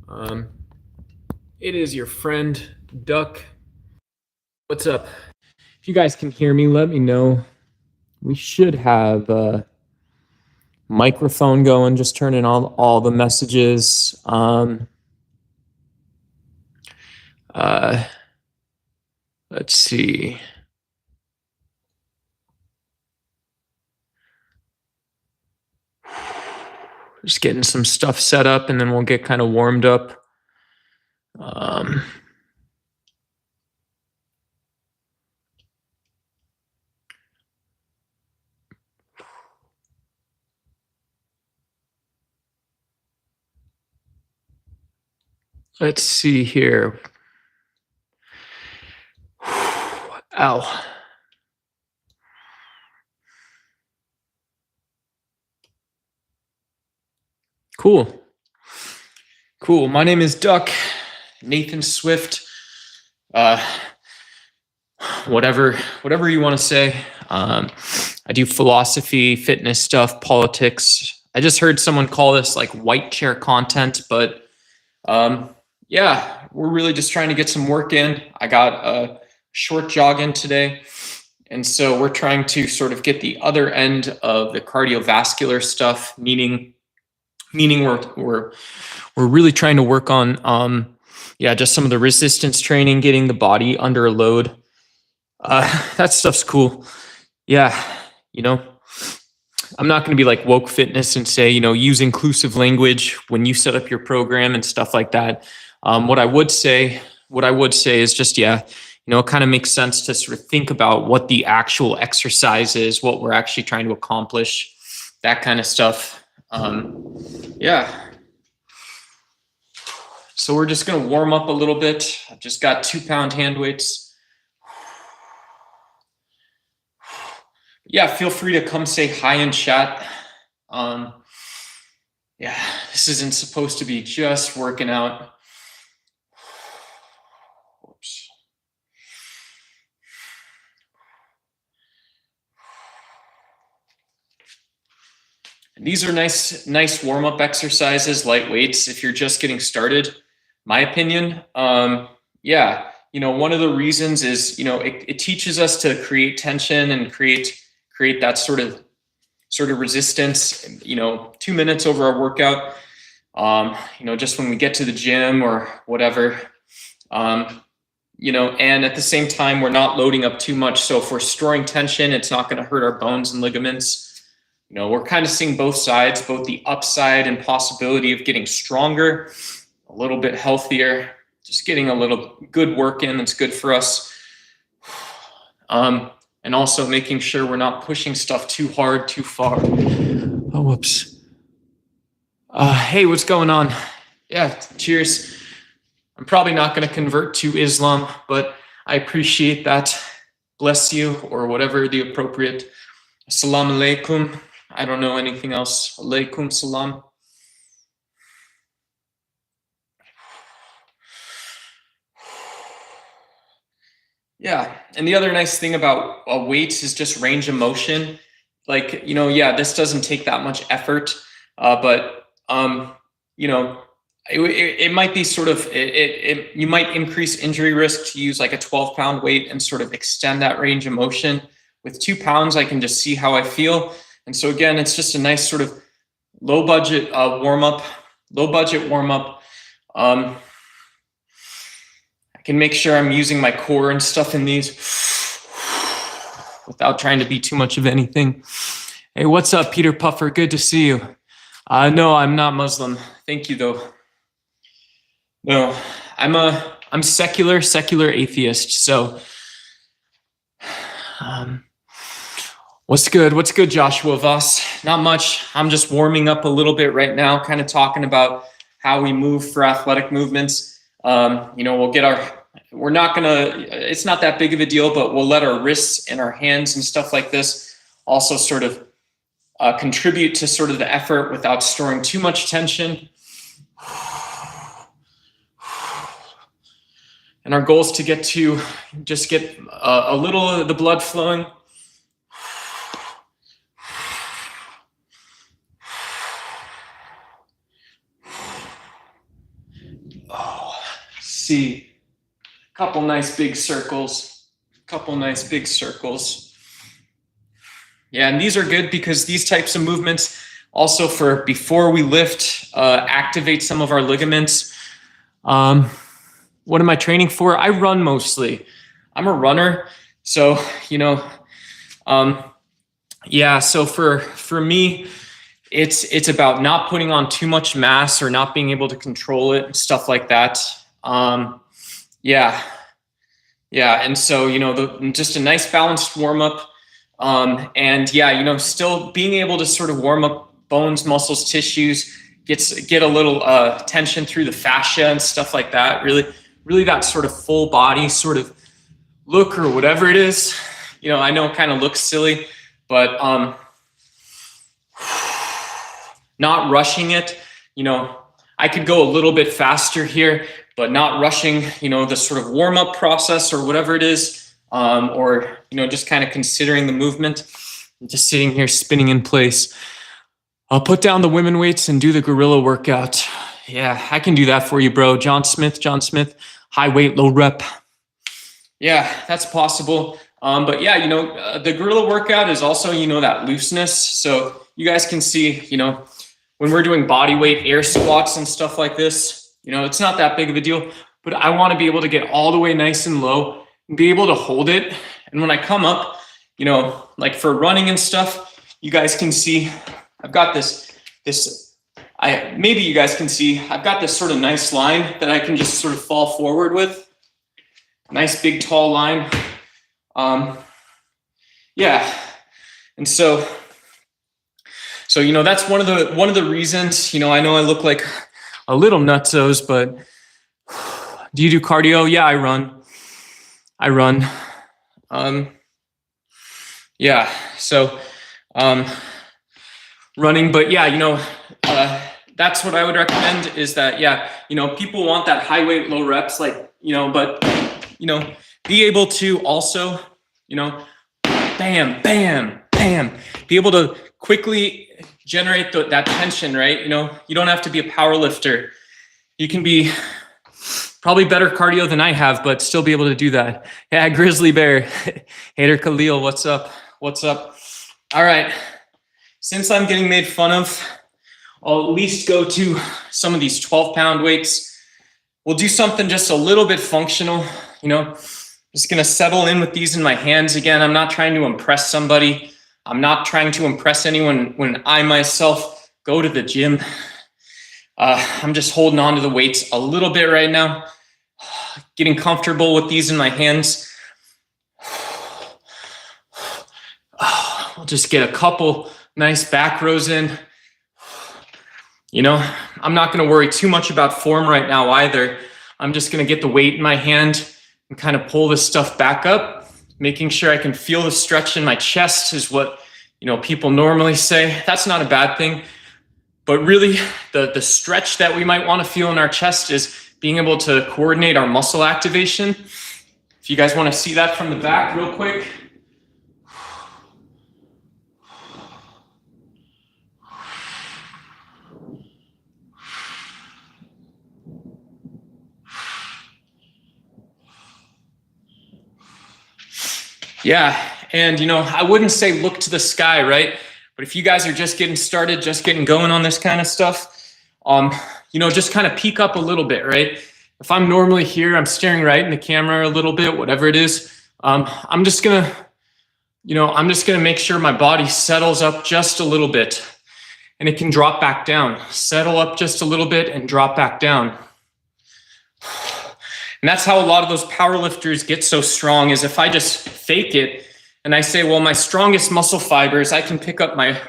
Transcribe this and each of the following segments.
Um, it is your friend Duck. What's up? If you guys can hear me, let me know. We should have a microphone going, just turning on all the messages. Let's see. Just getting some stuff set up and then we'll get kind of warmed up. Let's see here. Ow. Cool. Cool. My name is Duck, Nathan Swift. Whatever you want to say. I do philosophy, fitness stuff, politics. I just heard someone call this like white chair content, but yeah, we're really just trying to get some work in. I got a short jog in today. And so we're trying to sort of get the other end of the cardiovascular stuff, meaning we're really trying to work on just some of the resistance training, getting the body under a load. That stuff's cool. Yeah, I'm not going to be like woke fitness and say, use inclusive language when you set up your program and stuff like that. What I would say is just, it kind of makes sense to sort of think about what the actual exercise is, what we're actually trying to accomplish, that kind of stuff. So we're just going to warm up a little bit. I've just got 2-pound hand weights. Yeah, feel free to come say hi in chat. This isn't supposed to be just working out. Whoops. And these are nice warm-up exercises, light weights, if you're just getting started, my opinion. One of the reasons is, it teaches us to create tension and create that sort of resistance, 2 minutes over our workout, just when we get to the gym or whatever, and at the same time, we're not loading up too much. So if we're storing tension, it's not going to hurt our bones and ligaments. We're kind of seeing both sides, both the upside and possibility of getting stronger, a little bit healthier, just getting a little good work in that's good for us. And also making sure we're not pushing stuff too hard, too far. Oh, whoops. Hey, what's going on? Yeah, cheers. I'm probably not going to convert to Islam, but I appreciate that. Bless you, or whatever the appropriate. Assalamu alaikum. I don't know anything else. Alaikum salam. Yeah, and the other nice thing about weights is just range of motion. Like, this doesn't take that much effort, but it might be sort of, you might increase injury risk to use like a 12-pound weight and sort of extend that range of motion. With 2 pounds, I can just see how I feel. And so again, it's just a nice sort of low budget warm-up. I can make sure I'm using my core and stuff in these without trying to be too much of anything. Hey, what's up, Peter Puffer? Good to see you. No, I'm not Muslim. Thank you, though. No, I'm secular atheist. So, what's good, Joshua Voss? Not much. I'm just warming up a little bit right now, kind of talking about how we move for athletic movements. We'll get we're not gonna, it's not that big of a deal, but we'll let our wrists and our hands and stuff like this also sort of contribute to sort of the effort without storing too much tension. And our goal is to get a little of the blood flowing. see a couple nice big circles, Yeah, and these are good because these types of movements also for before we lift, activate some of our ligaments. What am I training for? I run mostly. I'm a runner. So, yeah, so for me, it's about not putting on too much mass or not being able to control it and stuff like that. Yeah. And so, just a nice balanced warm up. And yeah, still being able to sort of warm up bones, muscles, tissues, get a little tension through the fascia and stuff like that. Really that sort of full body sort of look or whatever it is. I know it kind of looks silly, but not rushing it. I could go a little bit faster here, but not rushing, the sort of warm up process or whatever it is, or, just kind of considering the movement and just sitting here spinning in place. I'll put down the women weights and do the gorilla workout. Yeah, I can do that for you, bro. John Smith, high weight, low rep. Yeah, that's possible. But yeah, the gorilla workout is also, that looseness. So you guys can see, when we're doing body weight air squats and stuff like this, it's not that big of a deal, but I want to be able to get all the way nice and low and be able to hold it. And when I come up, like for running and stuff, you guys can see, I've got maybe you guys can see, I've got this sort of nice line that I can just sort of fall forward with. Nice big tall line. Yeah. And so that's one of the reasons, I know I look like a little nutsos, but do you do cardio? Yeah, I run. Yeah. So running, but yeah, that's what I would recommend is that, yeah, people want that high weight, low reps, like, but, be able to also, bam, bam, bam, be able to quickly generate that tension, right? You don't have to be a power lifter. You can be probably better cardio than I have, but still be able to do that. Yeah, Grizzly Bear, Hater Khalil, what's up? All right. Since I'm getting made fun of, I'll at least go to some of these 12-pound weights. We'll do something just a little bit functional, just going to settle in with these in my hands again. I'm not trying to impress somebody. I'm not trying to impress anyone when I myself go to the gym. I'm just holding on to the weights a little bit right now, getting comfortable with these in my hands. We'll just get a couple nice back rows in. I'm not going to worry too much about form right now either. I'm just going to get the weight in my hand and kind of pull this stuff back up, making sure I can feel the stretch in my chest is what, people normally say. That's not a bad thing. But really, the stretch that we might want to feel in our chest is being able to coordinate our muscle activation. If you guys want to see that from the back real quick. Yeah, and I wouldn't say look to the sky, right? But if you guys are just getting started, just getting going on this kind of stuff, just kind of peek up a little bit, right? If I'm normally here, I'm staring right in the camera a little bit, whatever it is. I'm just gonna make sure my body settles up just a little bit, and it can drop back down. Settle up just a little bit and drop back down. And that's how a lot of those power lifters get so strong, is if I just fake it and I say, well, my strongest muscle fibers, I can pick up my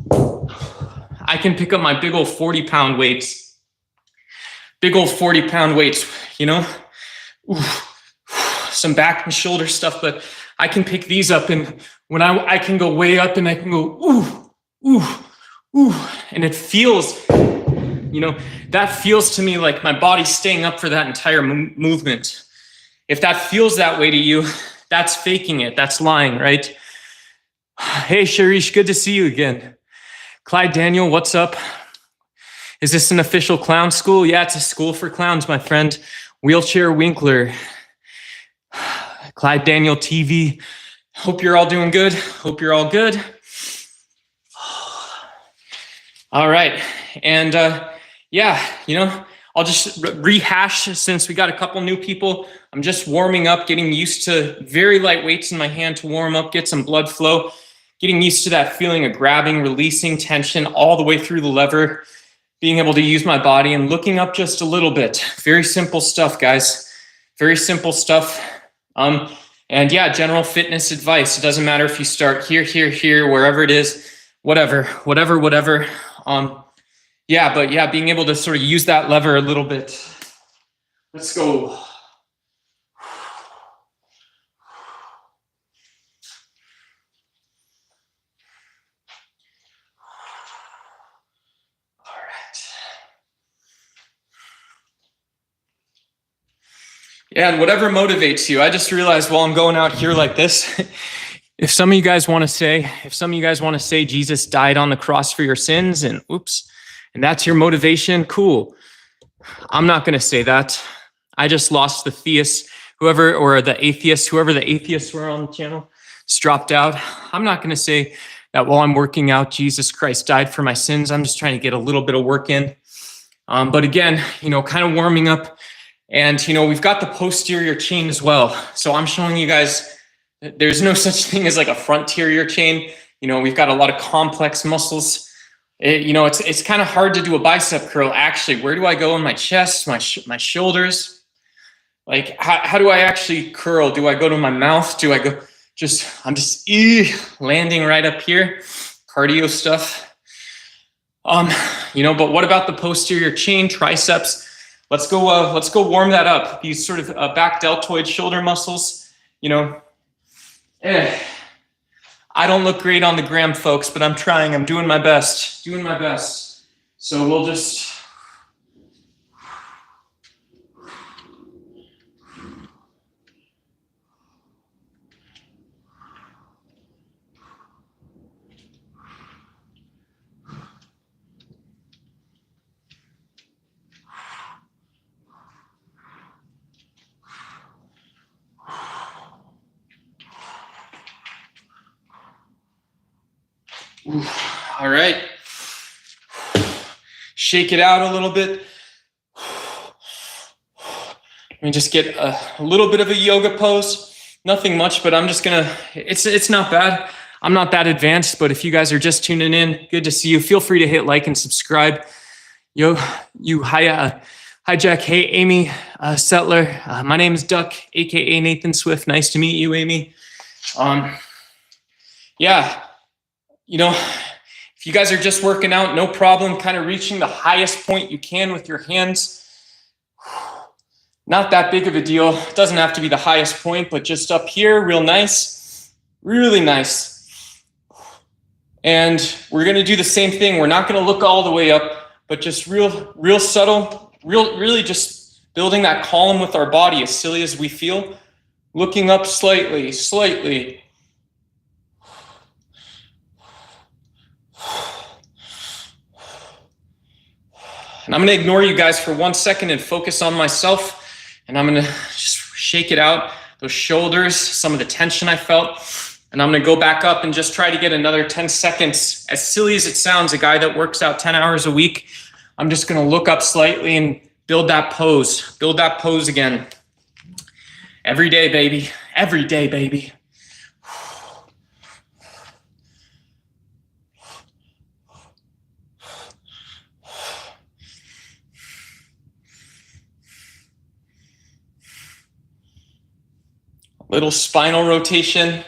big old 40-pound weights. Big old 40-pound weights, some back and shoulder stuff, but I can pick these up, and when I can go way up and I can go, ooh, and it feels, that feels to me like my body's staying up for that entire movement. If that feels that way to you, that's faking it. That's lying, right? Hey, Sharish, good to see you again. Clyde Daniel, what's up? Is this an official clown school? Yeah, it's a school for clowns, my friend. Wheelchair Winkler, Clyde Daniel TV. Hope you're all doing good. Hope you're all good. All right. And yeah, I'll just rehash since we got a couple new people. I'm just warming up, getting used to very light weights in my hand to warm up, get some blood flow, getting used to that feeling of grabbing, releasing tension all the way through the lever, being able to use my body and looking up just a little bit. Very simple stuff, guys. Very simple stuff. And yeah, general fitness advice. It doesn't matter if you start here, wherever it is, whatever. Yeah, but yeah, being able to sort of use that lever a little bit. Let's go. All right. Yeah, and whatever motivates you. I just realized while I'm going out here like this, if some of you guys want to say Jesus died on the cross for your sins and and that's your motivation, cool. I'm not going to say that. I just lost the theist, whoever the atheists were on the channel, just dropped out. I'm not going to say that while I'm working out, Jesus Christ died for my sins. I'm just trying to get a little bit of work in. But again, kind of warming up. And, we've got the posterior chain as well. So I'm showing you guys that there's no such thing as like a frontier chain. We've got a lot of complex muscles. It's kind of hard to do a bicep curl. Actually, where do I go in my chest, my shoulders? Like, how do I actually curl? Do I go to my mouth? Do I go I'm just landing right up here? Cardio stuff. But what about the posterior chain, triceps? Let's go warm that up. These sort of back deltoid shoulder muscles, I don't look great on the gram, folks, but I'm trying. I'm doing my best. So we'll just... All right. Shake it out a little bit. Let me just get a little bit of a yoga pose. Nothing much, but I'm just it's not bad. I'm not that advanced, but if you guys are just tuning in, good to see you. Feel free to hit like and subscribe. Hi Jack. Hey, Amy Settler. My name is Duck, AKA Nathan Swift. Nice to meet you, Amy. Yeah. If you guys are just working out, no problem, kind of reaching the highest point you can with your hands. Not that big of a deal. It doesn't have to be the highest point, but just up here, real nice, really nice. And we're going to do the same thing. We're not going to look all the way up, but just real subtle, really just building that column with our body, as silly as we feel, looking up slightly. And I'm going to ignore you guys for 1 second and focus on myself. And I'm going to just shake it out, those shoulders, some of the tension I felt. And I'm going to go back up and just try to get another 10 seconds. As silly as it sounds, a guy that works out 10 hours a week, I'm just going to look up slightly and build that pose again. Every day, baby. Little spinal rotation.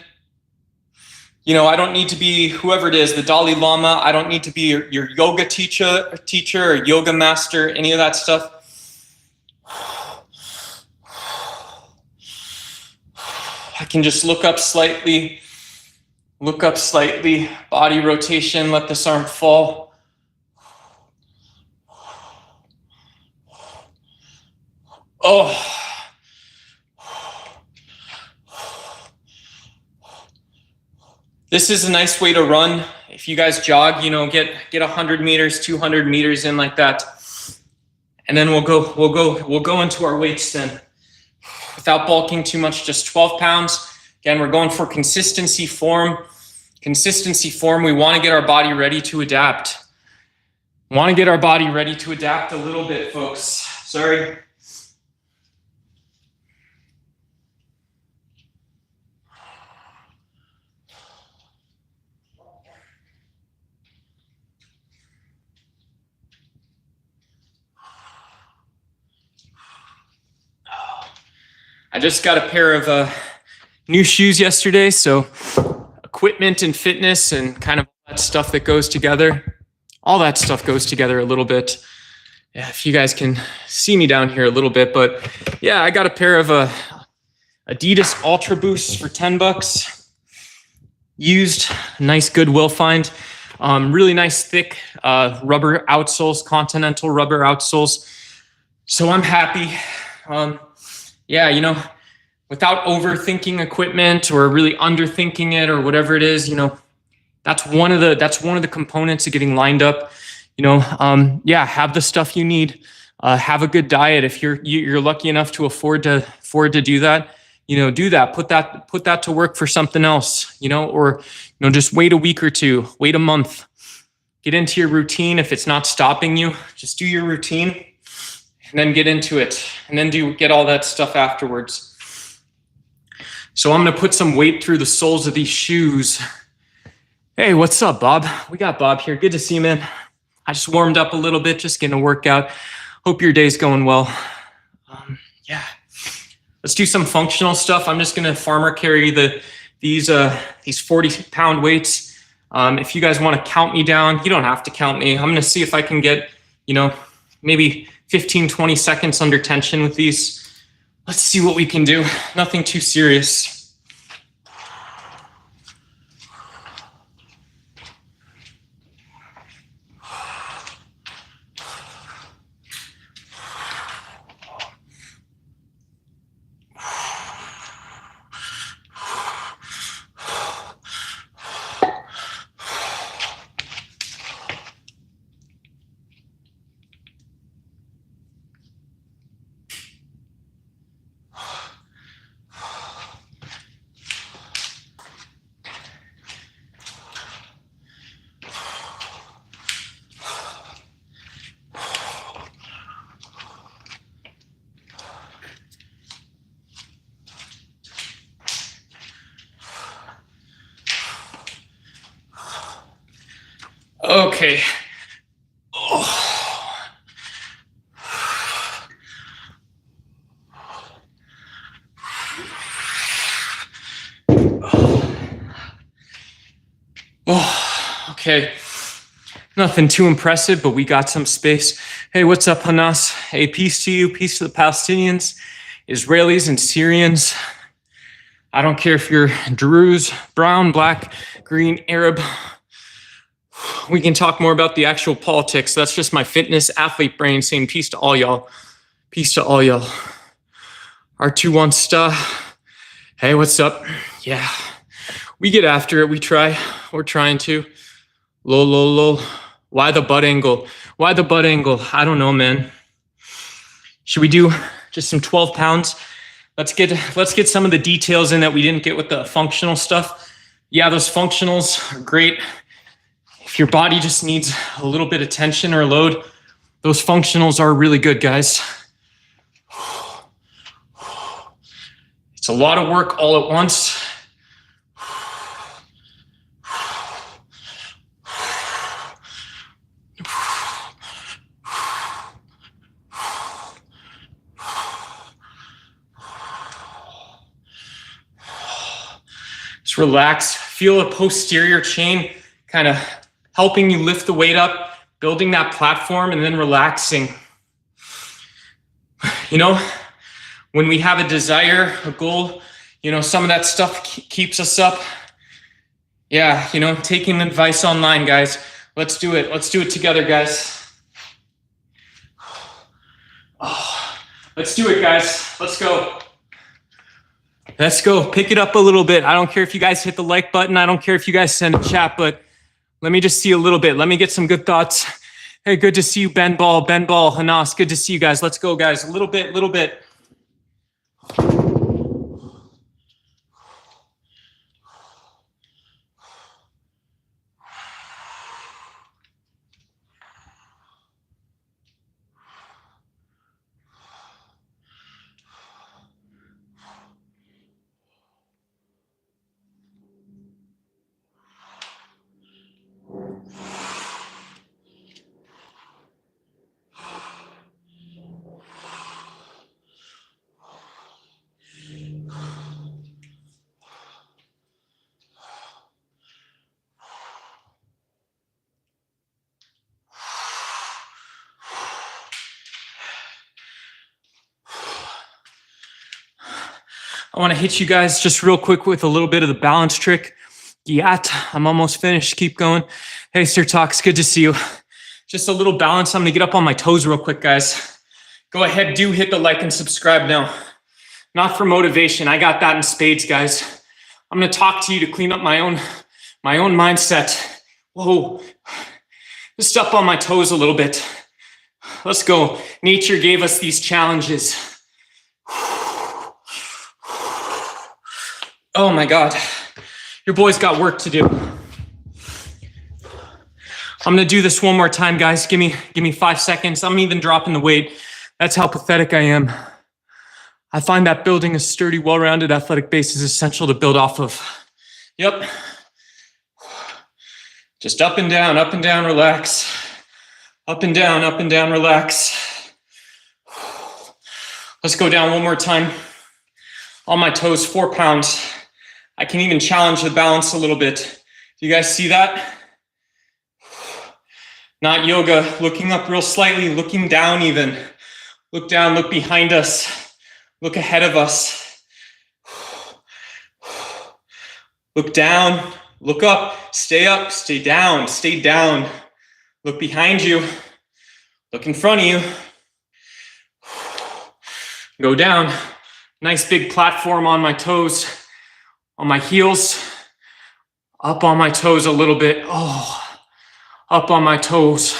I don't need to be whoever it is, the Dalai Lama. I don't need to be your yoga teacher or yoga master, any of that stuff. I can just look up slightly, body rotation, let this arm fall. Oh. This is a nice way to run. If you guys jog, get 100 meters, 200 meters in like that. and then we'll go into our weights then. Without bulking too much, just 12 pounds. Again, we're going for consistency form. Consistency form, we want to get our body ready to adapt. Want to get our body ready to adapt a little bit, folks. Sorry. I just got a pair of new shoes yesterday, so equipment and fitness and kind of that stuff that goes together. All that stuff goes together a little bit. Yeah, if you guys can see me down here a little bit, but yeah, I got a pair of Adidas Ultra Boosts for $10. Used, nice Goodwill find. Really nice thick rubber outsoles, Continental rubber outsoles. So I'm happy. Yeah, you know, without overthinking equipment or really underthinking it or whatever it is, you know, that's one of the components of getting lined up. You know, yeah, have the stuff you need. Have a good diet. If you're lucky enough to afford to do that, you know, do that. Put that to work for something else. You know, or you know, just wait a week or two, wait a month, get into your routine. If it's not stopping you, just do your routine. And then get into it, and then get all that stuff afterwards. So I'm gonna put some weight through the soles of these shoes. Hey, what's up, Bob? We got Bob here. Good to see you, man. I just warmed up a little bit, just getting a workout. Hope your day's going well. Yeah, let's do some functional stuff. I'm just gonna farmer carry these 40-pound weights. If you guys want to count me down, you don't have to count me. I'm gonna see if I can get, you know, maybe 15, 20 seconds under tension with these. Let's see what we can do. Nothing too serious. Okay. Oh. Oh, okay. Nothing too impressive, but we got some space. Hey, what's up, Hanas? Hey, peace to you, peace to the Palestinians, Israelis, and Syrians. I don't care if you're Druze, brown, black, green, Arab. We can talk more about the actual politics. That's just my fitness athlete brain saying peace to all y'all. Peace to all y'all. R21 star. Hey, what's up? Yeah. We get after it. We try. We're trying to. Lol, lol, lol. Why the butt angle? Why the butt angle? I don't know, man. Should we do just some 12 pounds? Let's get some of the details in that we didn't get with the functional stuff. Yeah, those functionals are great. If your body just needs a little bit of tension or load, those functionals are really good, guys. It's a lot of work all at once. Just relax, feel a posterior chain kind of helping you lift the weight up, building that platform, and then relaxing. You know, when we have a desire, a goal, you know, some of that stuff keeps us up. Yeah, you know, taking advice online, guys. Let's do it. Let's do it together, guys. Oh, let's do it, guys. Let's go. Let's go. Pick it up a little bit. I don't care if you guys hit the like button. I don't care if you guys send a chat, but let me just see a little bit. Let me get some good thoughts. Hey, good to see you, Ben Ball, Hanas. Good to see you guys. Let's go, guys. A little bit. I want to hit you guys just real quick with a little bit of the balance trick. Yat, I'm almost finished. Keep going. Hey, Sir Talks, good to see you. Just a little balance. I'm going to get up on my toes real quick, guys. Go ahead, do hit the like and subscribe now. Not for motivation. I got that in spades, guys. I'm going to talk to you to clean up my own mindset. Whoa. Just up on my toes a little bit. Let's go. Nature gave us these challenges. Oh my God, your boy's got work to do. I'm gonna do this one more time, guys. Give me 5 seconds. I'm even dropping the weight. That's how pathetic I am. I find that building a sturdy, well-rounded athletic base is essential to build off of. Yep. Just up and down, relax. Up and down, relax. Let's go down one more time. On my toes, 4 pounds. I can even challenge the balance a little bit. Do you guys see that? Not yoga, looking up real slightly, looking down even. Look down, look behind us, look ahead of us. Look down, look up, stay down, stay down. Look behind you, look in front of you. Go down, nice big platform on my toes. On my heels, up on my toes a little bit. Oh, up on my toes.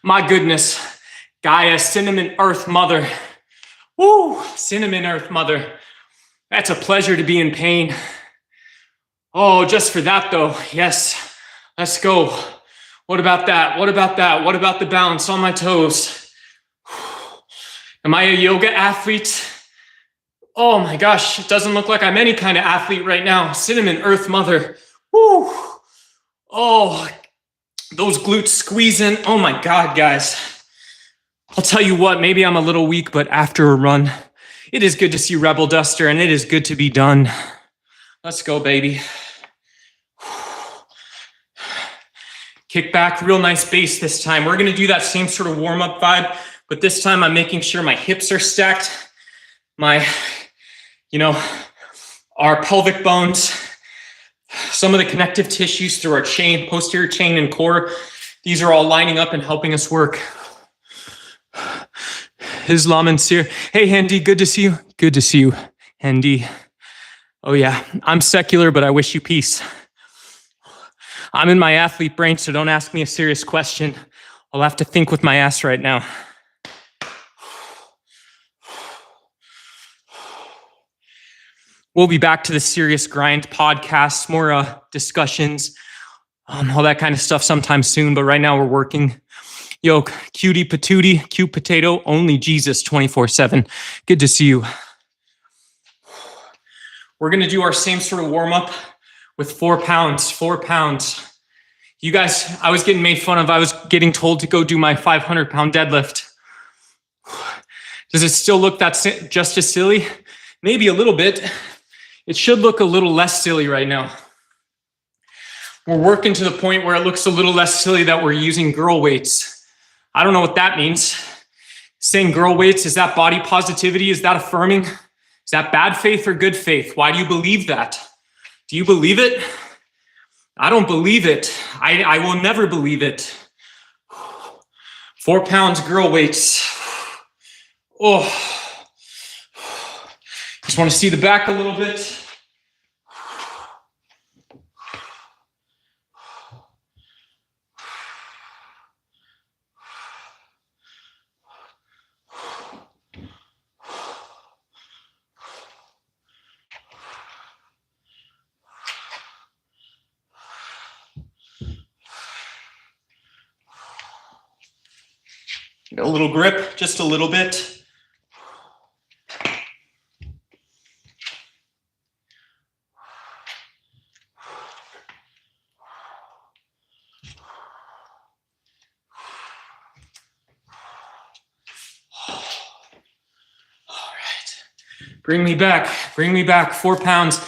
My goodness, Gaia, Cinnamon Earth Mother. Woo, Cinnamon Earth Mother. That's a pleasure to be in pain. Oh, just for that though, yes, let's go. What about that? What about the balance on my toes? Am I a yoga athlete? Oh my gosh, it doesn't look like I'm any kind of athlete right now. Cinnamon Earth Mother. Woo. Oh, those glutes squeezing. Oh my God, guys. I'll tell you what, maybe I'm a little weak, but after a run, it is good to see Rebel Duster and it is good to be done. Let's go, baby. Kick back, real nice base this time. We're gonna do that same sort of warm-up vibe, but this time I'm making sure my hips are stacked. Our pelvic bones, some of the connective tissues through our chain, posterior chain and core, these are all lining up and helping us work. Islam and Seer. Hey, Handy, good to see you. Good to see you, Handy. Oh yeah, I'm secular, but I wish you peace. I'm in my athlete brain, so don't ask me a serious question. I'll have to think with my ass right now. We'll be back to the Serious Grind podcast, more discussions, all that kind of stuff sometime soon. But right now we're working. Yo, cutie patootie, cute potato, only Jesus 24/7. Good to see you. We're going to do our same sort of warm up with 4 pounds, 4 pounds. You guys, I was getting made fun of. I was getting told to go do my 500-pound deadlift. Does it still look just as silly? Maybe a little bit. It should look a little less silly right now. We're working to the point where it looks a little less silly that we're using girl weights. I don't know what that means. Saying girl weights, is that body positivity? Is that affirming? Is that bad faith or good faith? Why do you believe that? Do you believe it? I don't believe it. I will never believe it. 4 pounds girl weights. Oh. Just want to see the back a little bit. A little grip, just a little bit. Bring me back, 4 pounds.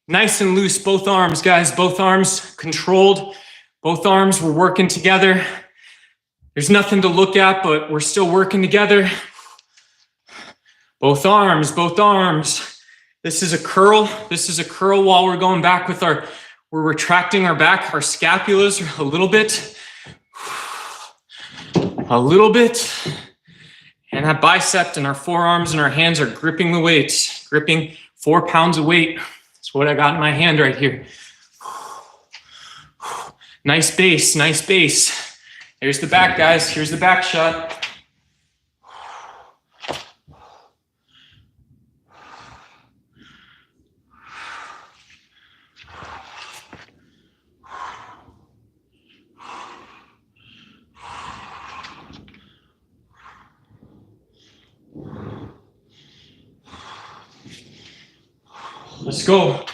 Nice and loose, both arms, guys, both arms controlled. Both arms, we're working together. There's nothing to look at, but we're still working together. Both arms, both arms. This is a curl. This is a curl while we're going back with we're retracting our back, our scapulas a little bit. A little bit. And that bicep and our forearms and our hands are gripping the weights, gripping 4 pounds of weight. That's what I got in my hand right here. Nice base, nice base. Here's the back, guys. Here's the back shot. Let's go.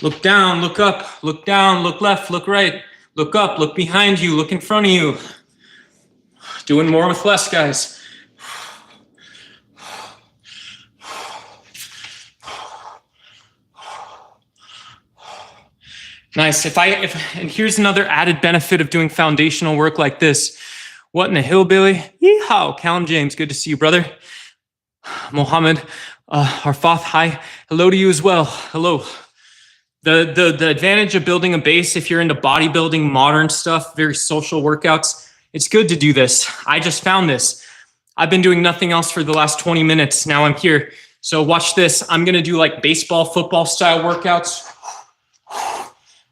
Look down, look up, look down, look left, look right, look up, look behind you, look in front of you. Doing more with less, guys. Nice. And here's another added benefit of doing foundational work like this. What in the hillbilly? Yeehaw. Callum James, good to see you, brother. Mohammed, Arfath, hi. Hello to you as well. Hello. The advantage of building a base, if you're into bodybuilding, modern stuff, very social workouts, it's good to do this. I just found this. I've been doing nothing else for the last 20 minutes. Now I'm here. So watch this. I'm going to do like baseball, football style workouts.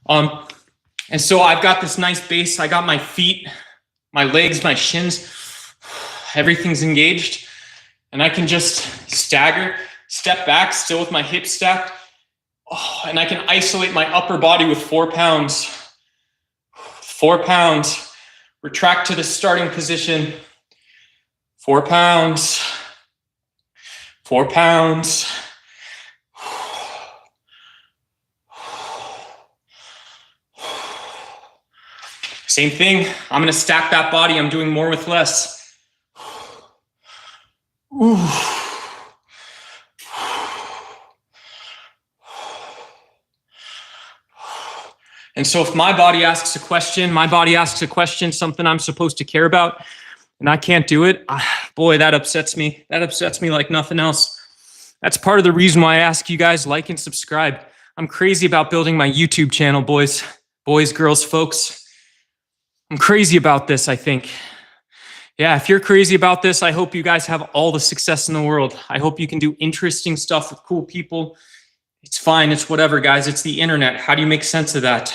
And so I've got this nice base. I got my feet, my legs, my shins, everything's engaged. And I can just stagger, step back, still with my hips stacked. Oh, and I can isolate my upper body with 4 pounds. 4 pounds. Retract to the starting position. 4 pounds. 4 pounds. Same thing. I'm going to stack that body. I'm doing more with less. Ooh. And so if my body asks a question, something I'm supposed to care about, and I can't do it, boy, that upsets me. That upsets me like nothing else. That's part of the reason why I ask you guys like and subscribe. I'm crazy about building my YouTube channel, boys, girls, folks. I'm crazy about this, I think. Yeah, if you're crazy about this, I hope you guys have all the success in the world. I hope you can do interesting stuff with cool people. It's fine. It's whatever, guys. It's the internet. How do you make sense of that?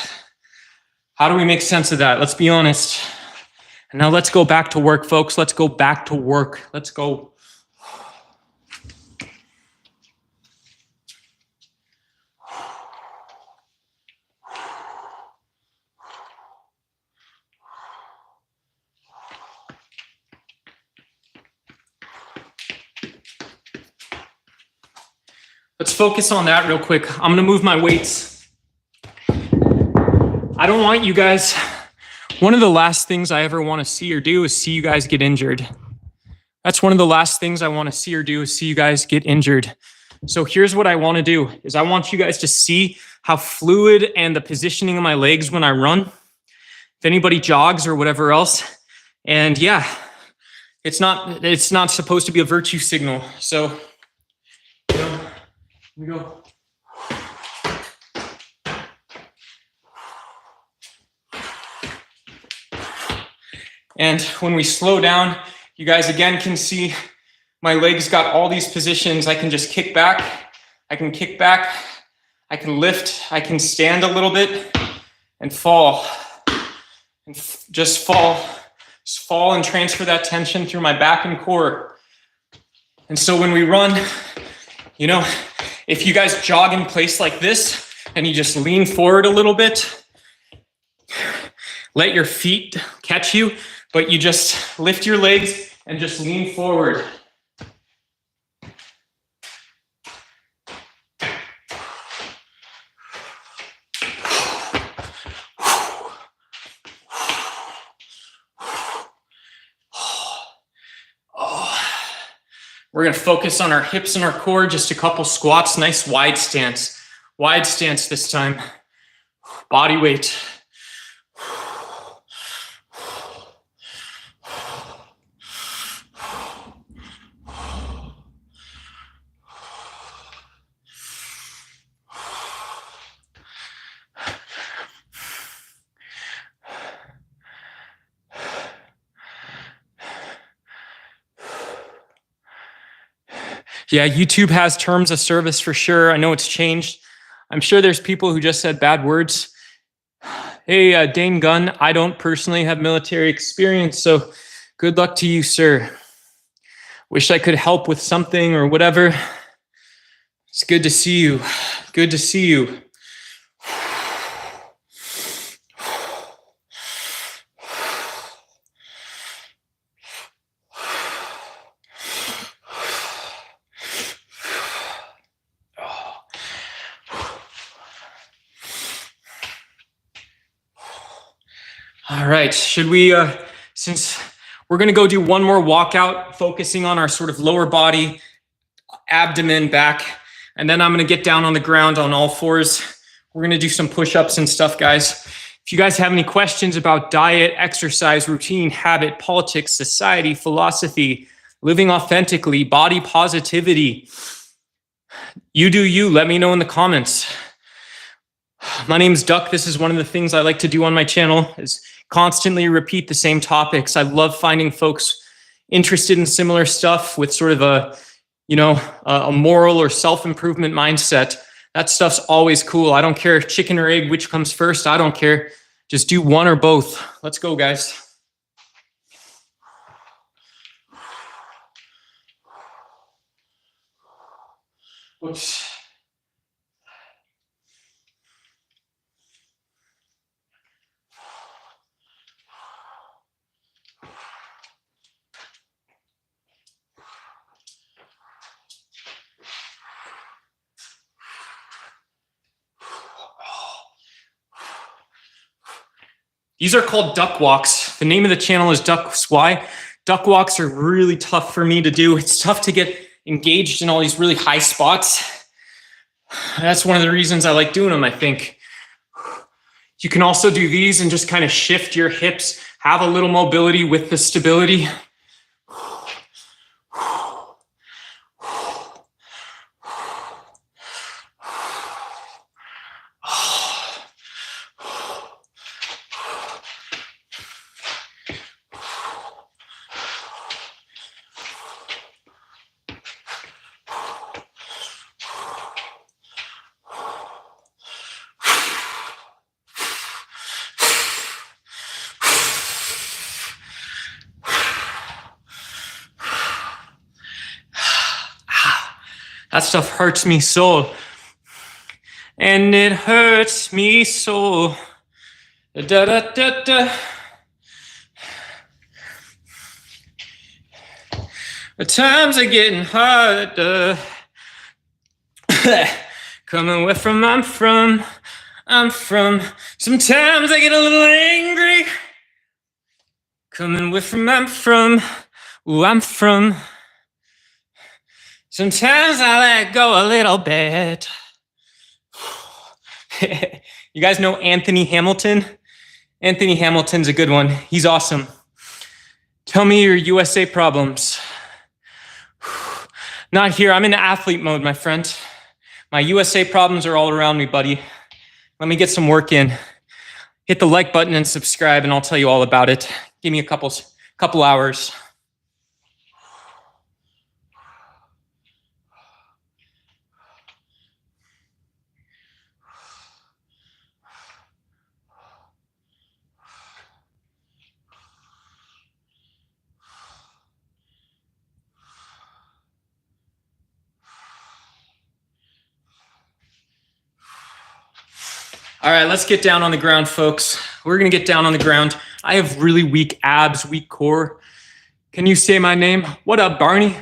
How do we make sense of that? Let's be honest. And now let's go back to work, folks. Let's go back to work. Let's go. Let's focus on that real quick. I'm going to move my weights. I don't want you guys, one of the last things I ever want to see or do is see you guys get injured. That's one of the last things I want to see or do is see you guys get injured. So here's what I want to do is I want you guys to see how fluid and the positioning of my legs when I run. If anybody jogs or whatever else. And yeah, it's not supposed to be a virtue signal. So, we go. And when we slow down, you guys again can see my legs got all these positions. I can just kick back. I can kick back. I can lift. I can stand a little bit and fall. And just fall. Just fall and transfer that tension through my back and core. And so when we run, you know, if you guys jog in place like this and you just lean forward a little bit, let your feet catch you, but you just lift your legs and just lean forward. We're going to focus on our hips and our core, just a couple squats, nice wide stance. Wide stance this time. Body weight. Yeah, YouTube has terms of service for sure. I know it's changed. I'm sure there's people who just said bad words. Hey, Dane Gunn, I don't personally have military experience, so good luck to you, sir. Wish I could help with something or whatever. It's good to see you. Good to see you. All right, should we, since we're gonna go do one more walkout, focusing on our sort of lower body, abdomen, back, and then I'm gonna get down on the ground on all fours. We're gonna do some push-ups and stuff, guys. If you guys have any questions about diet, exercise, routine, habit, politics, society, philosophy, living authentically, body positivity, you do you, let me know in the comments. My name's Duck. This is one of the things I like to do on my channel, is constantly repeat the same topics. I love finding folks interested in similar stuff with sort of a moral or self-improvement mindset. That stuff's always cool. I don't care chicken or egg, which comes first. I don't care. Just do one or both. Let's go, guys. Oops. These are called duck walks. The name of the channel is Ducks. Why? Duck walks are really tough for me to do. It's tough to get engaged in all these really high spots. That's one of the reasons I like doing them, I think. You can also do these and just kind of shift your hips, have a little mobility with the stability. That stuff hurts me so. And it hurts me so. Da, da, da, da. The times are getting harder. Coming where from I'm from. Sometimes I get a little angry. Coming where from I'm from. Ooh, I'm from. Sometimes I let go a little bit. You guys know Anthony Hamilton? Anthony Hamilton's a good one. He's awesome. Tell me your USA problems. Not here. I'm in athlete mode, my friend. My USA problems are all around me, buddy. Let me get some work in. Hit the like button and subscribe, and I'll tell you all about it. Give me a couple hours. All right, let's get down on the ground, folks. We're gonna get down on the ground. I have really weak abs, weak core. Can you say my name? What up, Barney?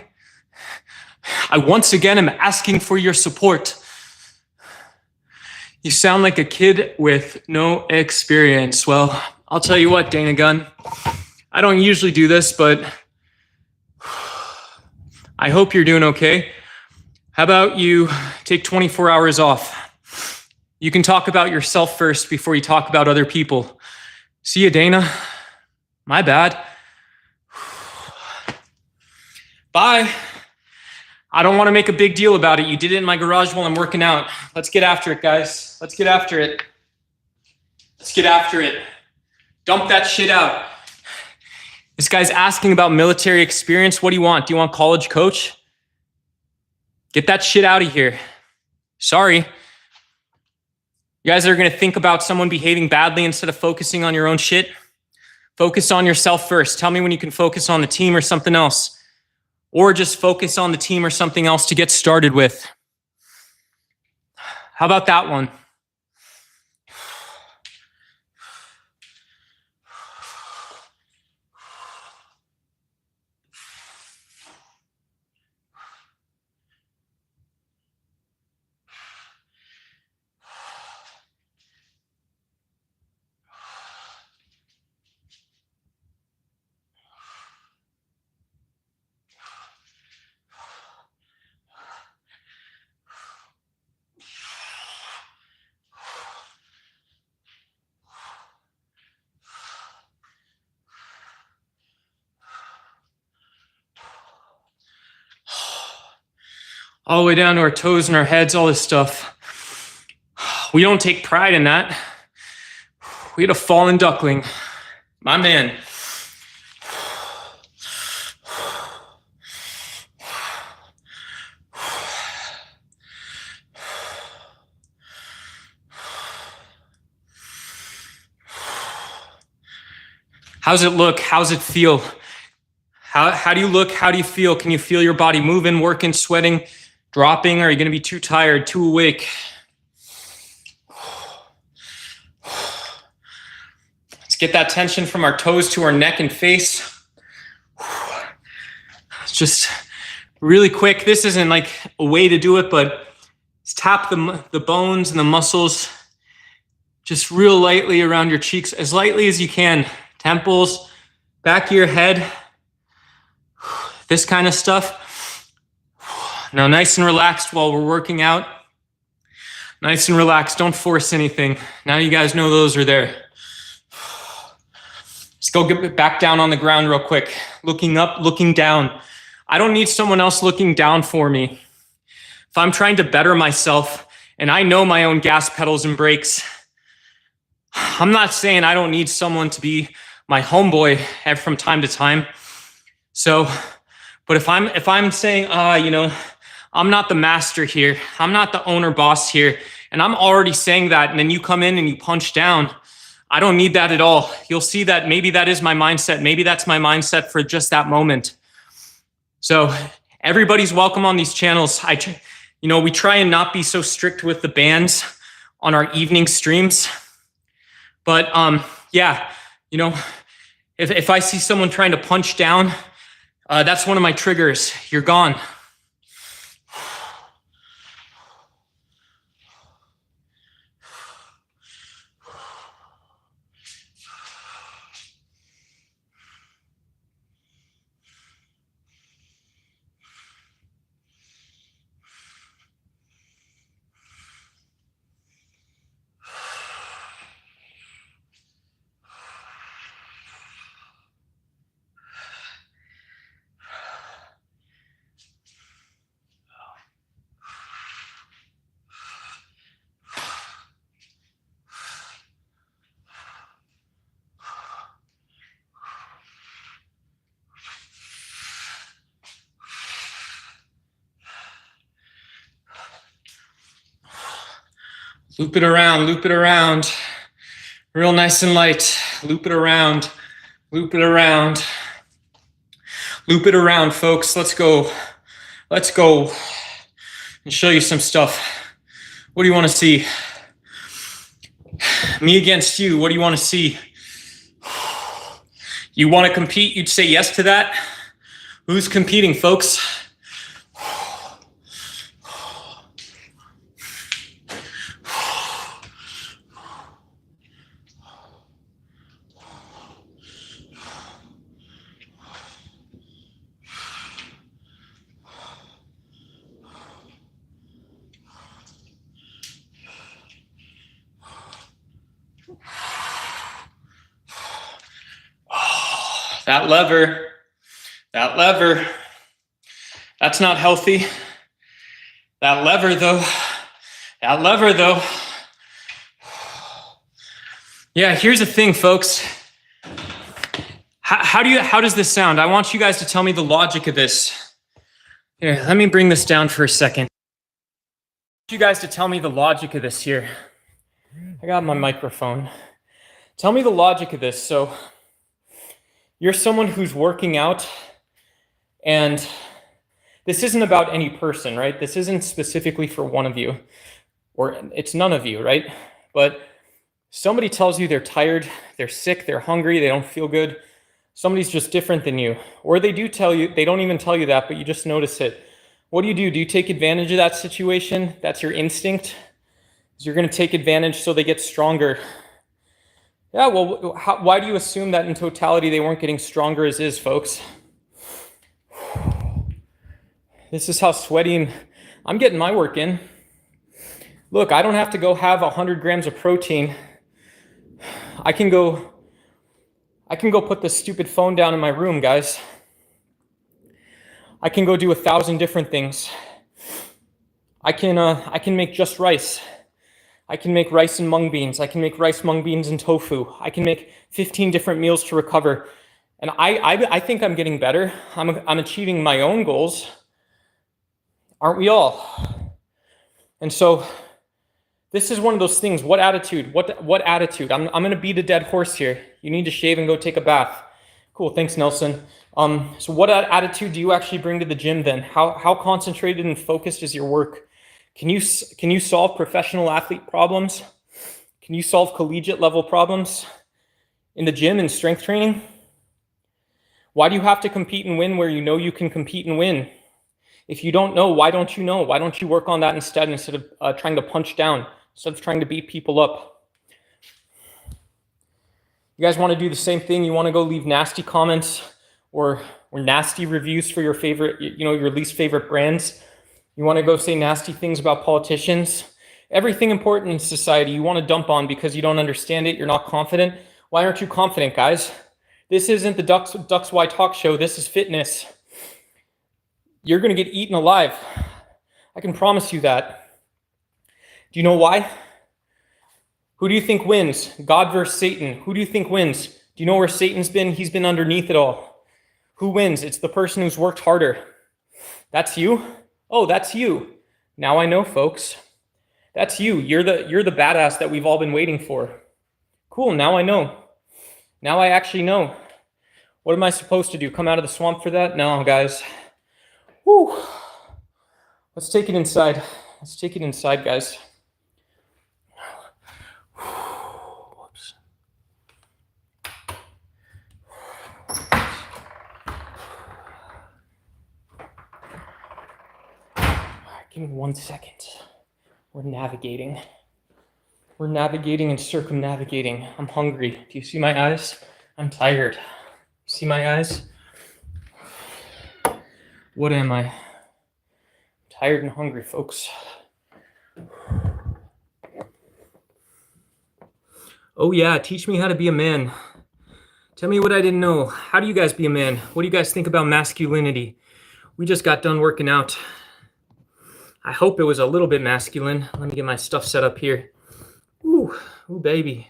I once again am asking for your support. You sound like a kid with no experience. Well, I'll tell you what, Dana Gunn. I don't usually do this, but I hope you're doing okay. How about you take 24 hours off? You can talk about yourself first before you talk about other people. See you, Dana. My bad. Bye. I don't want to make a big deal about it. You did it in my garage while I'm working out. Let's get after it, guys. Let's get after it. Let's get after it. Dump that shit out. This guy's asking about military experience. What do you want? Do you want college coach? Get that shit out of here. Sorry. You guys are going to think about someone behaving badly instead of focusing on your own shit. Focus on yourself first. Tell me when you can focus on the team or something else. Or just focus on the team or something else to get started with. How about that one? All the way down to our toes and our heads, all this stuff. We don't take pride in that. We had a fallen duckling. My man. How's it look? How's it feel? How do you look? How do you feel? Can you feel your body moving, working, sweating, dropping? Or are you going to be too tired, too awake? Let's get that tension from our toes to our neck and face. Just really quick. This isn't like a way to do it, but just tap the bones and the muscles just real lightly around your cheeks, as lightly as you can. Temples, back of your head, this kind of stuff. Now, nice and relaxed while we're working out. Nice and relaxed. Don't force anything. Now you guys know those are there. Let's go get back down on the ground real quick. Looking up, looking down. I don't need someone else looking down for me. If I'm trying to better myself and I know my own gas pedals and brakes, I'm not saying I don't need someone to be my homeboy from time to time. So, but if I'm saying, I'm not the master here, I'm not the owner boss here, and I'm already saying that, and then you come in and you punch down, I don't need that at all. You'll see that maybe that is my mindset. Maybe that's my mindset for just that moment. So everybody's welcome on these channels. We try and not be so strict with the bans on our evening streams. But if I see someone trying to punch down, that's one of my triggers. You're gone. Loop it around. Real nice and light. Loop it around, folks. Let's go and show you some stuff. What do you want to see? Me against you. What do you want to see? You want to compete? You'd say yes to that? Who's competing, folks? That lever, that's not healthy. That lever though. Yeah, here's the thing, folks. How does this sound? I want you guys to tell me the logic of this. Here, let me bring this down for a second. I want you guys to tell me the logic of this here. I got my microphone. Tell me the logic of this. So you're someone who's working out, and this isn't about any person, right? This isn't specifically for one of you, or it's none of you, right? But somebody tells you they're tired, they're sick, they're hungry, they don't feel good. Somebody's just different than you. Or they do tell you, they don't even tell you that, but you just notice it. What do? Do you take advantage of that situation? That's your instinct? You're going to take advantage so they get stronger. Yeah, well, why do you assume that in totality they weren't getting stronger as is, folks? This is how sweaty I'm getting my work in. Look, I don't have to go have 100 grams of protein. I can go put this stupid phone down in my room, guys. I can go do 1,000 different things. I can make just rice. I can make rice and mung beans. I can make rice, mung beans, and tofu. I can make 15 different meals to recover. And I think I'm getting better. I'm achieving my own goals. Aren't we all? And so this is one of those things. What attitude? What attitude? I'm going to beat a dead horse here. You need to shave and go take a bath. Cool. Thanks, Nelson. So what attitude do you actually bring to the gym then? How concentrated and focused is your work? Can you solve professional athlete problems? Can you solve collegiate level problems in the gym and strength training? Why do you have to compete and win where you know you can compete and win? If you don't know, why don't you know? Why don't you work on that instead of trying to punch down, instead of trying to beat people up? You guys want to do the same thing? You want to go leave nasty comments or nasty reviews for your favorite, your least favorite brands? You want to go say nasty things about politicians? Everything important in society you want to dump on because you don't understand it, you're not confident. Why aren't you confident, guys? This isn't the Ducks Why Talk show. This is fitness. You're going to get eaten alive. I can promise you that. Do you know why? Who do you think wins? God versus Satan. Who do you think wins? Do you know where Satan's been? He's been underneath it all. Who wins? It's the person who's worked harder. That's you? Oh, that's you. Now I know, folks. That's you. You're the badass that we've all been waiting for. Cool, now I know. Now I actually know. What am I supposed to do? Come out of the swamp for that? No, guys. Whew. Let's take it inside. Let's take it inside, guys. Whoops. Give me 1 second. We're navigating. We're navigating and circumnavigating. I'm hungry. Do you see my eyes? I'm tired. See my eyes? What am I? I'm tired and hungry, folks. Oh yeah, teach me how to be a man. Tell me what I didn't know. How do you guys be a man? What do you guys think about masculinity? We just got done working out. I hope it was a little bit masculine. Let me get my stuff set up here. Ooh, baby.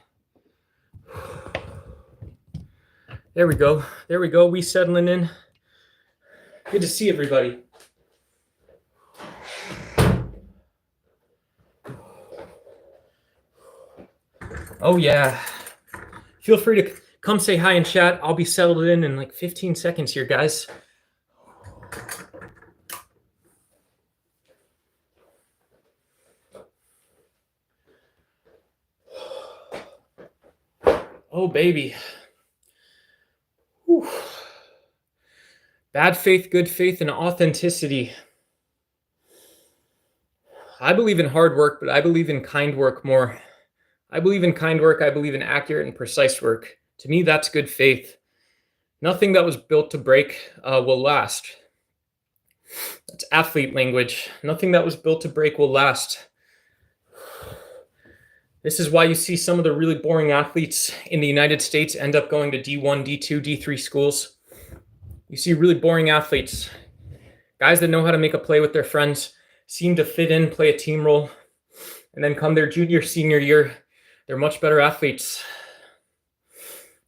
There we go. There we go. We settling in. Good to see everybody. Oh yeah. Feel free to come say hi in chat. I'll be settled in like 15 seconds here, guys. Oh, baby. Whew. Bad faith, good faith, and authenticity. I believe in hard work, but I believe in kind work more. I believe in kind work. I believe in accurate and precise work. To me, that's good faith. Nothing that was built to break will last. That's athlete language. Nothing that was built to break will last. This is why you see some of the really boring athletes in the United States end up going to D1, D2, D3 schools. You see really boring athletes, guys that know how to make a play with their friends, seem to fit in, play a team role, and then come their junior, senior year, they're much better athletes.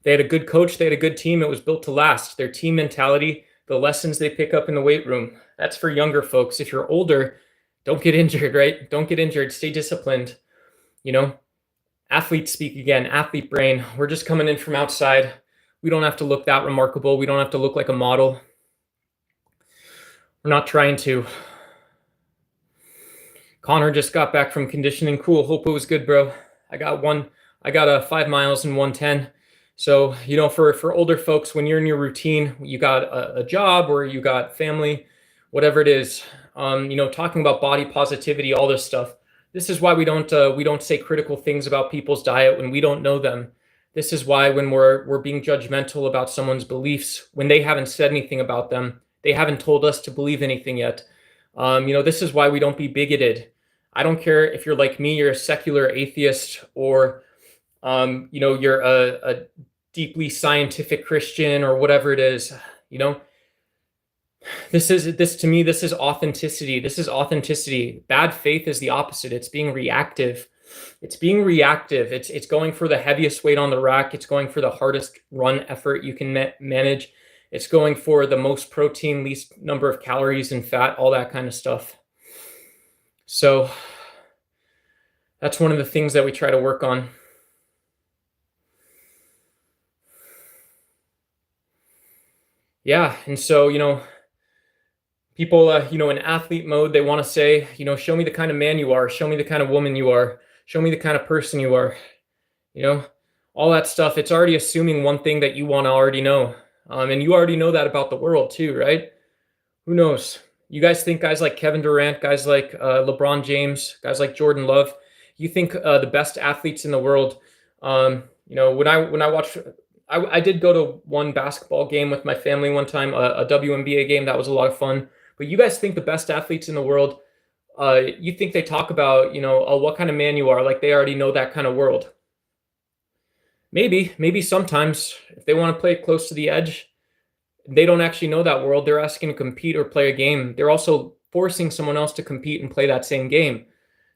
They had a good coach, they had a good team, it was built to last. Their team mentality, the lessons they pick up in the weight room, that's for younger folks. If you're older, don't get injured, right? Don't get injured, stay disciplined. You know, athletes speak again, athlete brain. We're just coming in from outside. We don't have to look that remarkable. We don't have to look like a model. We're not trying to. Connor just got back from conditioning. Cool. Hope it was good, bro. I got 5 miles in 110. So, you know, for older folks, when you're in your routine, you got a job or you got family, whatever it is, you know, talking about body positivity, all this stuff. This is why we don't say critical things about people's diet when we don't know them. This is why when we're being judgmental about someone's beliefs, when they haven't said anything about them, they haven't told us to believe anything yet. You know, this is why we don't be bigoted. I don't care if you're like me, you're a secular atheist, or you know, you're a deeply scientific Christian or whatever it is. You know, this to me, this is authenticity. This is authenticity. Bad faith is the opposite. It's being reactive. It's being reactive. It's going for the heaviest weight on the rack. It's going for the hardest run effort you can manage. It's going for the most protein, least number of calories and fat, all that kind of stuff. So that's one of the things that we try to work on. Yeah, and so, you know, people, you know, in athlete mode, they want to say, you know, show me the kind of man you are, show me the kind of woman you are, show me the kind of person you are, you know, all that stuff. It's already assuming one thing that you want to already know. And you already know that about the world too, right? Who knows? You guys think guys like Kevin Durant, guys like LeBron James, guys like Jordan Love, you think the best athletes in the world, you know, when I watch, I did go to one basketball game with my family one time, a WNBA game. That was a lot of fun. But you guys think the best athletes in the world, you think they talk about, you know, what kind of man you are, like they already know that kind of world. Maybe sometimes if they want to play close to the edge, they don't actually know that world. They're asking to compete or play a game. They're also forcing someone else to compete and play that same game.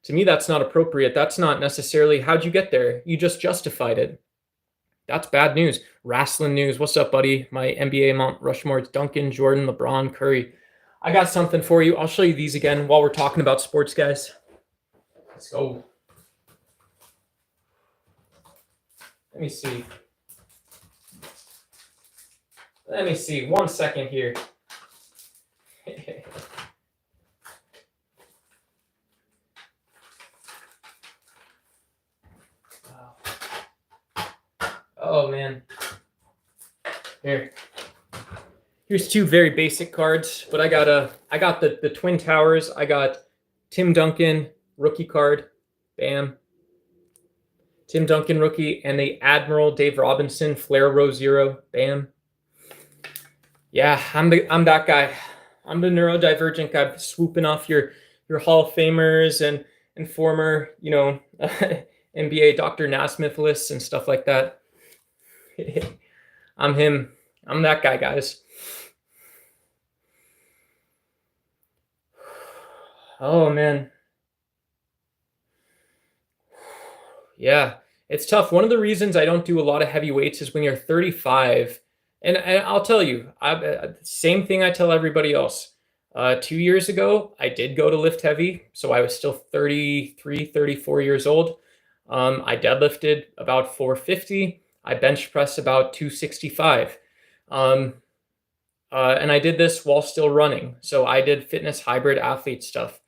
To me, that's not appropriate. That's not necessarily how'd you get there. You just justified it. That's bad news. Wrestling news. What's up, buddy? My NBA Mount Rushmore. It's Duncan, Jordan, LeBron, Curry. I got something for you. I'll show you these again while we're talking about sports, guys. Let's go. Let me see. Let me see. 1 second here. Oh man. Here's two very basic cards, but I got the Twin Towers. I got Tim Duncan rookie card. Bam. Tim Duncan rookie, and the Admiral Dave Robinson Flair Row Zero. Bam. Yeah, I'm that guy. I'm the neurodivergent guy swooping off your Hall of Famers and former, you know, NBA Dr. Naismith lists and stuff like that. I'm him. I'm that guy, guys. Oh man. Yeah, it's tough. One of the reasons I don't do a lot of heavy weights is when you're 35. And I'll tell you, same thing I tell everybody else. 2 years ago, I did go to lift heavy. So I was still 33, 34 years old. I deadlifted about 450. I bench pressed about 265. And I did this while still running. So I did fitness hybrid athlete stuff.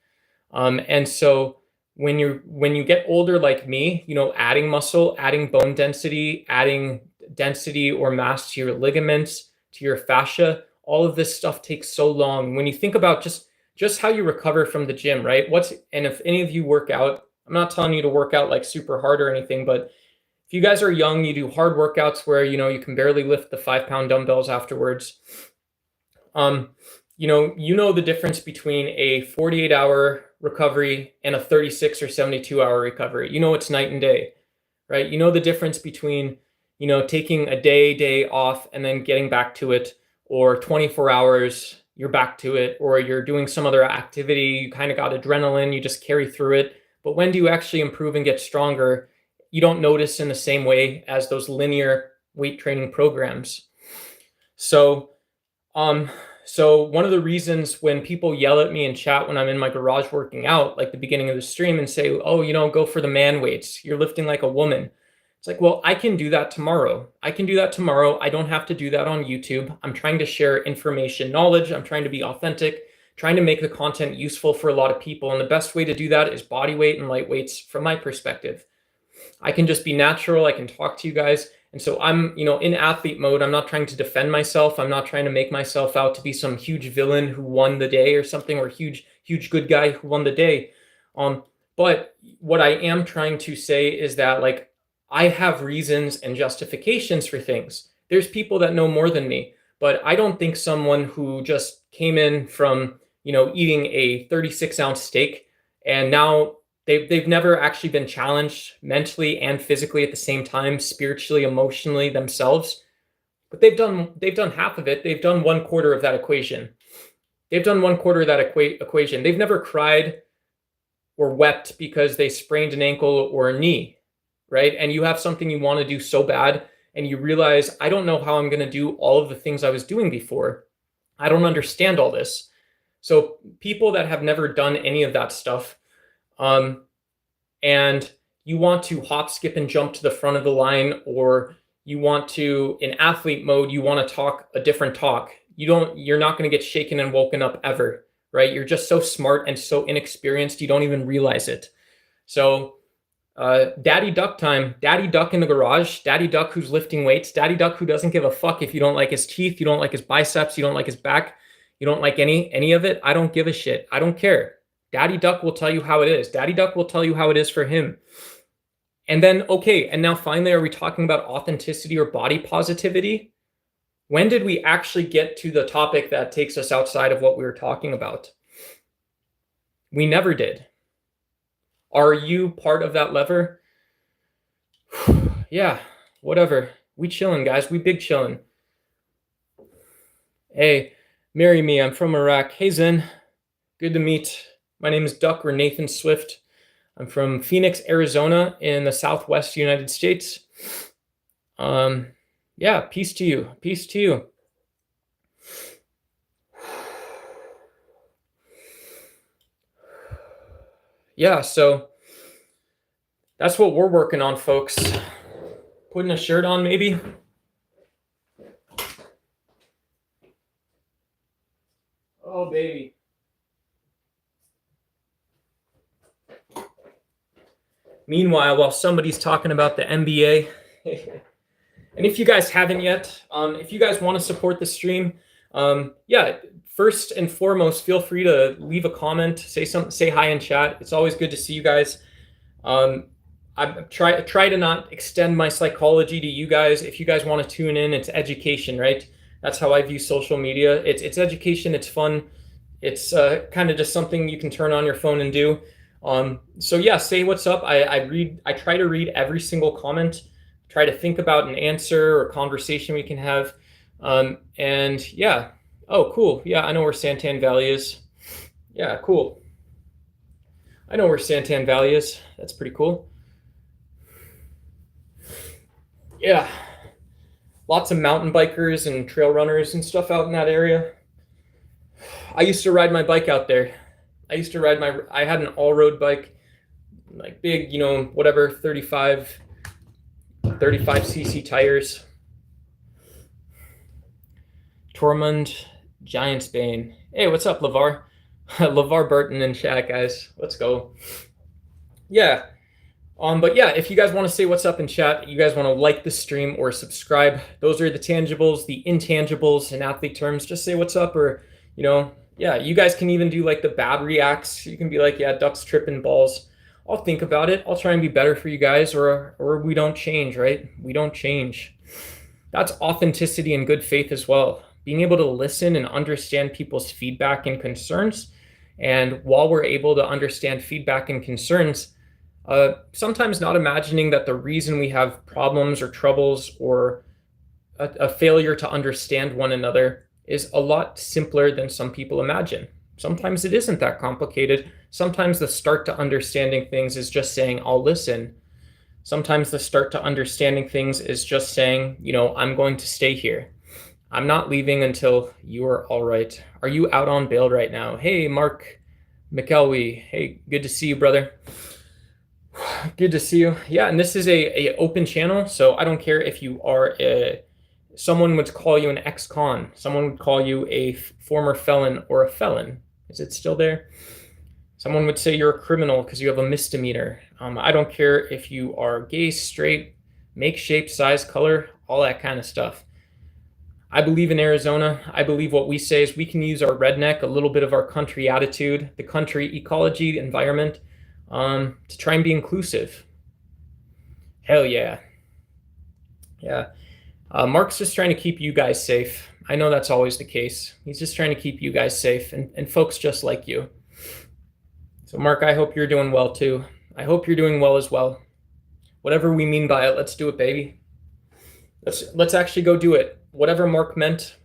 And so when you get older like me, you know, adding muscle, adding bone density, adding density or mass to your ligaments, to your fascia, all of this stuff takes so long. When you think about just how you recover from the gym, right? And if any of you work out, I'm not telling you to work out like super hard or anything, but if you guys are young, you do hard workouts where, you can barely lift the 5-pound dumbbells afterwards. You know the difference between a 48-hour recovery and a 36 or 72-hour recovery. It's night and day, right? You know the difference between, taking a day off and then getting back to it, or 24 hours, you're back to it, or you're doing some other activity, you kind of got adrenaline, you just carry through it. But when do you actually improve and get stronger? You don't notice in the same way as those linear weight training programs. So one of the reasons when people yell at me in chat when I'm in my garage working out, like the beginning of the stream, and say, oh, go for the man weights, you're lifting like a woman. It's like, well, I can do that tomorrow. I don't have to do that on YouTube. I'm trying to share information, knowledge. I'm trying to be authentic, trying to make the content useful for a lot of people. And the best way to do that is body weight and light weights from my perspective. I can just be natural. I can talk to you guys. And so I'm, in athlete mode. I'm not trying to defend myself. I'm not trying to make myself out to be some huge villain who won the day or something, or huge good guy who won the day. But what I am trying to say is that, like, I have reasons and justifications for things. There's people that know more than me, but I don't think someone who just came in from, eating a 36-ounce steak and now they've never actually been challenged mentally and physically at the same time, spiritually, emotionally themselves. But they've done half of it. They've done 1/4 of that equation. They've never cried or wept because they sprained an ankle or a knee, right? And you have something you want to do so bad, and you realize, I don't know how I'm going to do all of the things I was doing before. I don't understand all this. So people that have never done any of that stuff, and you want to hop, skip, and jump to the front of the line, or you want to, in athlete mode, you want to talk a different talk. You're not going to get shaken and woken up ever, right? You're just so smart and so inexperienced, you don't even realize it. So, Daddy Duck time, Daddy Duck in the garage, Daddy Duck who's lifting weights, Daddy Duck who doesn't give a fuck if you don't like his teeth, you don't like his biceps, you don't like his back, you don't like any of it. I don't give a shit. I don't care. Daddy Duck will tell you how it is. Daddy Duck will tell you how it is for him. And then, okay, and now finally, are we talking about authenticity or body positivity? When did we actually get to the topic that takes us outside of what we were talking about? We never did. Are you part of that lever? Yeah, whatever. We chilling, guys. We big chilling. Hey, marry me. I'm from Iraq. Hey, Zen. Good to meet. My name is Duck, or Nathan Swift. I'm from Phoenix, Arizona in the Southwest United States. Yeah, peace to you. Peace to you. Yeah, so that's what we're working on, folks. Putting a shirt on, maybe. Oh, baby. Meanwhile, while somebody's talking about the NBA, and if you guys haven't yet, if you guys want to support the stream, yeah, first and foremost, feel free to leave a comment, say hi in chat. It's always good to see you guys. I try to not extend my psychology to you guys. If you guys want to tune in, it's education, right? That's how I view social media. It's education. It's fun. It's kind of just something you can turn on your phone and do. So yeah, say what's up. I try to read every single comment, try to think about an answer or conversation we can have. And yeah. Oh, cool. Yeah, I know where Santan Valley is. Yeah, cool. I know where Santan Valley is. That's pretty cool. Yeah. Lots of mountain bikers and trail runners and stuff out in that area. I used to ride my bike out there. I had an all-road bike, like big, whatever, 35 cc tires. Tormund Giantsbane. Hey, what's up, LeVar? LeVar Burton in chat, guys. Let's go. Yeah. But yeah, if you guys want to say what's up in chat, you guys want to like the stream or subscribe, those are the tangibles. The intangibles in athlete terms, just say what's up, or, yeah, you guys can even do like the bad reacts. You can be like, yeah, ducks tripping balls. I'll think about it. I'll try and be better for you guys, or we don't change, right? We don't change. That's authenticity and good faith as well. Being able to listen and understand people's feedback and concerns. And while we're able to understand feedback and concerns, sometimes not imagining that the reason we have problems or troubles or a failure to understand one another is a lot simpler than some people imagine. Sometimes it isn't that complicated. Sometimes the start to understanding things is just saying, I'll listen. Sometimes the start to understanding things is just saying, I'm going to stay here. I'm not leaving until you are all right. Are you out on bail right now? Hey, Mark McElwee. Hey, good to see you, brother. Good to see you. Yeah, and this is a open channel, so I don't care if you are someone would call you an ex-con, someone would call you a former felon or a felon. Is it still there? Someone would say you're a criminal because you have a misdemeanor. I don't care if you are gay, straight, make, shape, size, color, all that kind of stuff. I believe in Arizona. I believe what we say is we can use our redneck, a little bit of our country attitude, the country ecology, environment, to try and be inclusive. Hell yeah. Yeah. Mark's just trying to keep you guys safe. I know that's always the case. He's just trying to keep you guys safe and folks just like you. So Mark, I hope you're doing well too. I hope you're doing well as well. Whatever we mean by it, let's do it, baby. Let's actually go do it. Whatever Mark meant.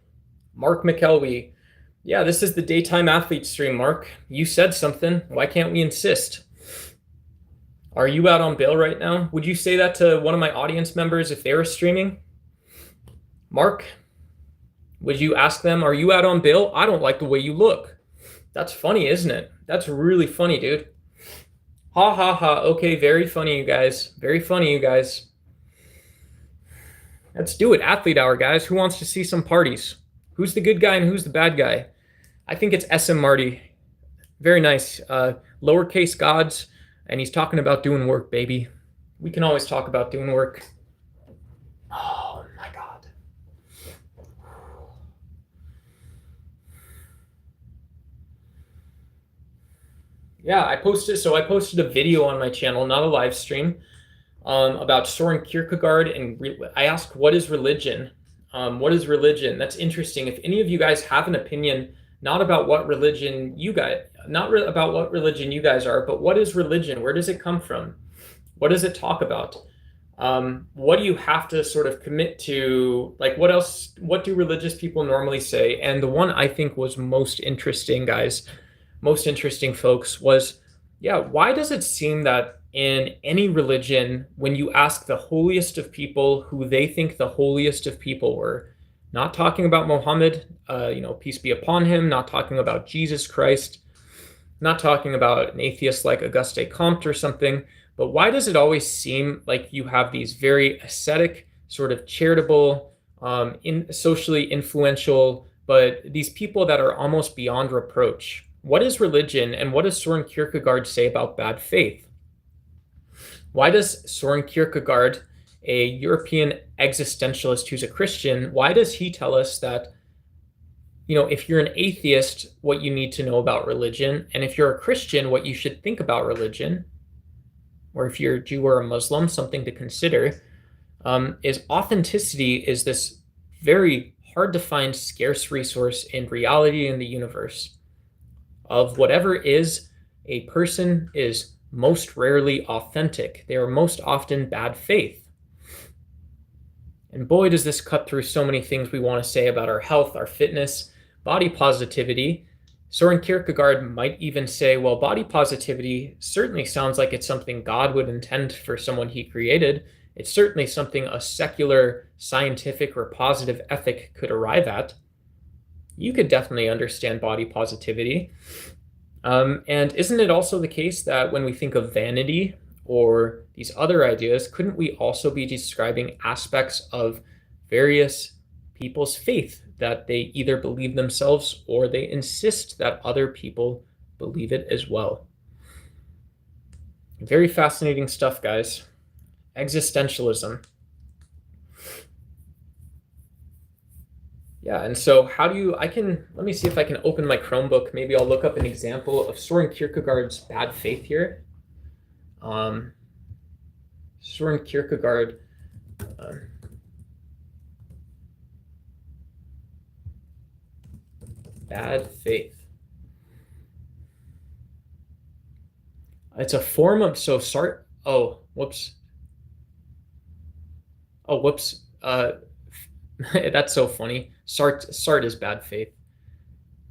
Mark McElwee. Yeah, this is the daytime athlete stream, Mark. You said something. Why can't we insist? Are you out on bail right now? Would you say that to one of my audience members if they were streaming? Mark, would you ask them, are you out on bail? I don't like the way you look. That's funny, isn't it? That's really funny, dude. Ha ha ha. Okay, very funny, you guys. Very funny, you guys. Let's do it. Athlete hour, guys. Who wants to see some parties? Who's the good guy and who's the bad guy? I think it's SM Marty. Very nice. Lowercase gods. And he's talking about doing work, baby. We can always talk about doing work. Oh my God. Yeah, I posted a video on my channel, not a live stream, about Soren Kierkegaard, and I asked, what is religion? What is religion? That's interesting. If any of you guys have an opinion, not about what religion you guys, about what religion you guys are, but what is religion? Where does it come from? What does it talk about? What do you have to sort of commit to? Like, what do religious people normally say? And the one I think was most interesting, guys, most interesting folks, was, yeah, why does it seem that in any religion, when you ask the holiest of people who they think the holiest of people were, not talking about Muhammad, peace be upon him, not talking about Jesus Christ, not talking about an atheist like Auguste Comte or something, but why does it always seem like you have these very ascetic, sort of charitable, socially influential, but these people that are almost beyond reproach? What is religion, and what does Soren Kierkegaard say about bad faith? Why does Soren Kierkegaard, a European existentialist who's a Christian, why does he tell us that, if you're an atheist, what you need to know about religion, and if you're a Christian, what you should think about religion, or if you're a Jew or a Muslim, something to consider, is authenticity is this very hard to find scarce resource in reality in the universe. Of whatever is, a person is most rarely authentic. They are most often bad faith. And boy, does this cut through so many things we want to say about our health, our fitness, body positivity. Soren Kierkegaard might even say, well, body positivity certainly sounds like it's something God would intend for someone he created. It's certainly something a secular, scientific, or positive ethic could arrive at. You could definitely understand body positivity. And isn't it also the case that when we think of vanity or these other ideas, couldn't we also be describing aspects of various people's faith that they either believe themselves or they insist that other people believe it as well? Very fascinating stuff, guys. Existentialism. Yeah, and so how do you, let me see if I can open my Chromebook. Maybe I'll look up an example of Soren Kierkegaard's bad faith here. Soren Kierkegaard. Bad faith. It's a form of, oh, whoops. Oh, whoops. That's so funny. Sart is bad faith.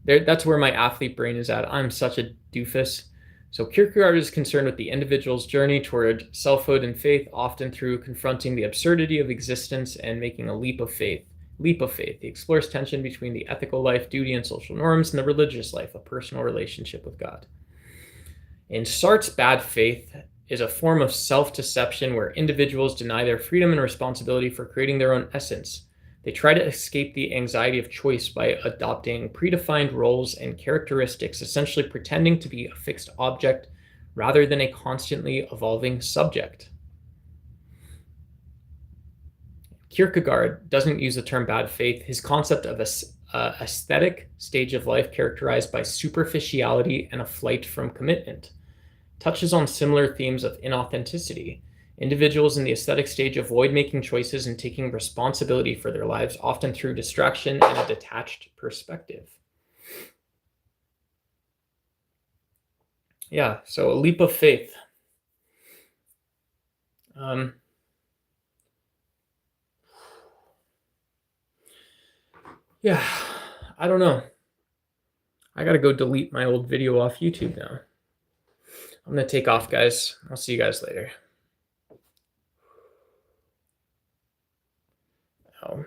That's where my athlete brain is at. I'm such a doofus. So Kierkegaard is concerned with the individual's journey toward selfhood and faith, often through confronting the absurdity of existence and making a leap of faith. Leap of faith. He explores tension between the ethical life, duty, and social norms, and the religious life, a personal relationship with God. And Sartre's bad faith is a form of self-deception where individuals deny their freedom and responsibility for creating their own essence. They try to escape the anxiety of choice by adopting predefined roles and characteristics, essentially pretending to be a fixed object rather than a constantly evolving subject. Kierkegaard doesn't use the term bad faith. His concept of aesthetic stage of life characterized by superficiality and a flight from commitment touches on similar themes of inauthenticity. Individuals in the aesthetic stage avoid making choices and taking responsibility for their lives, often through distraction and a detached perspective. Yeah, so a leap of faith. Yeah, I don't know. I gotta go delete my old video off YouTube now. I'm gonna take off, guys. I'll see you guys later. Oh.